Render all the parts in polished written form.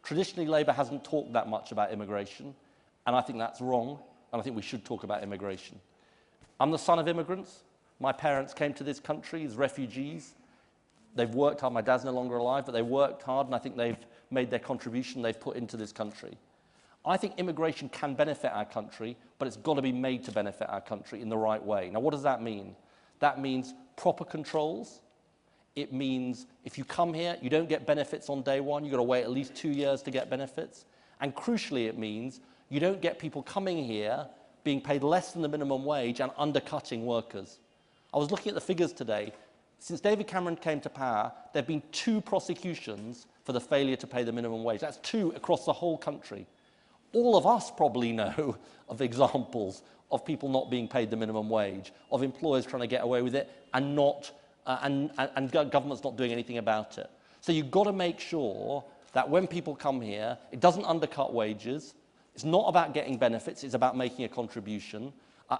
Traditionally, Labour hasn't talked that much about immigration, and I think that's wrong, and I think we should talk about immigration. I'm the son of immigrants. My parents came to this country as refugees. They've worked hard. My dad's no longer alive, but they worked hard, and I think they've made their contribution they've put into this country. I think immigration can benefit our country, but it's got to be made to benefit our country in the right way. Now, what does that mean? That means proper controls. It means if you come here, you don't get benefits on day one. You've got to wait at least 2 years to get benefits. And crucially, it means you don't get people coming here being paid less than the minimum wage and undercutting workers. I was looking at the figures today. Since David Cameron came to power, there have been 2 prosecutions for the failure to pay the minimum wage. That's 2 across the whole country. All of us probably know of examples of people not being paid the minimum wage, of employers trying to get away with it and governments not doing anything about it. So you've got to make sure that when people come here, it doesn't undercut wages. It's not about getting benefits. It's about making a contribution.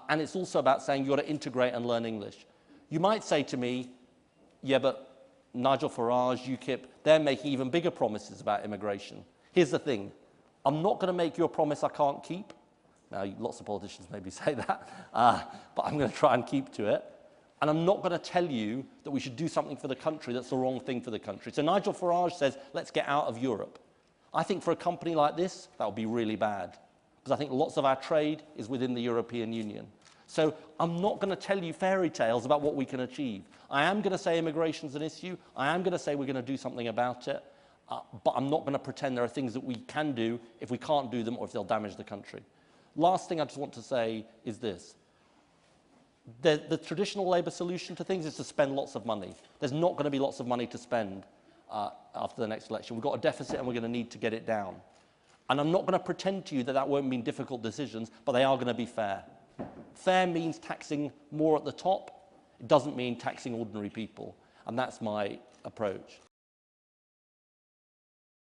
And it's also about saying you've got to integrate and learn English. You might say to me, yeah, but Nigel Farage, UKIP, they're making even bigger promises about immigration. Here's the thing. I'm not going to make you a promise I can't keep. Now, lots of politicians maybe say that, but I'm going to try and keep to it. And I'm not going to tell you that we should do something for the country that's the wrong thing for the country. So Nigel Farage says, let's get out of Europe. I think for a company like this, that would be really bad, because I think lots of our trade is within the European Union. So I'm not going to tell you fairy tales about what we can achieve. I am going to say immigration's an issue. I am going to say we're going to do something about it. But I'm not going to pretend there are things that we can do if we can't do them or if they'll damage the country. Last thing I just want to say is this. The traditional Labour solution to things is to spend lots of money. There's not going to be lots of money to spend after the next election. We've got a deficit and we're going to need to get it down. And I'm not going to pretend to you that that won't mean difficult decisions, but they are going to be fair. Fair means taxing more at the top. It doesn't mean taxing ordinary people. And that's my approach.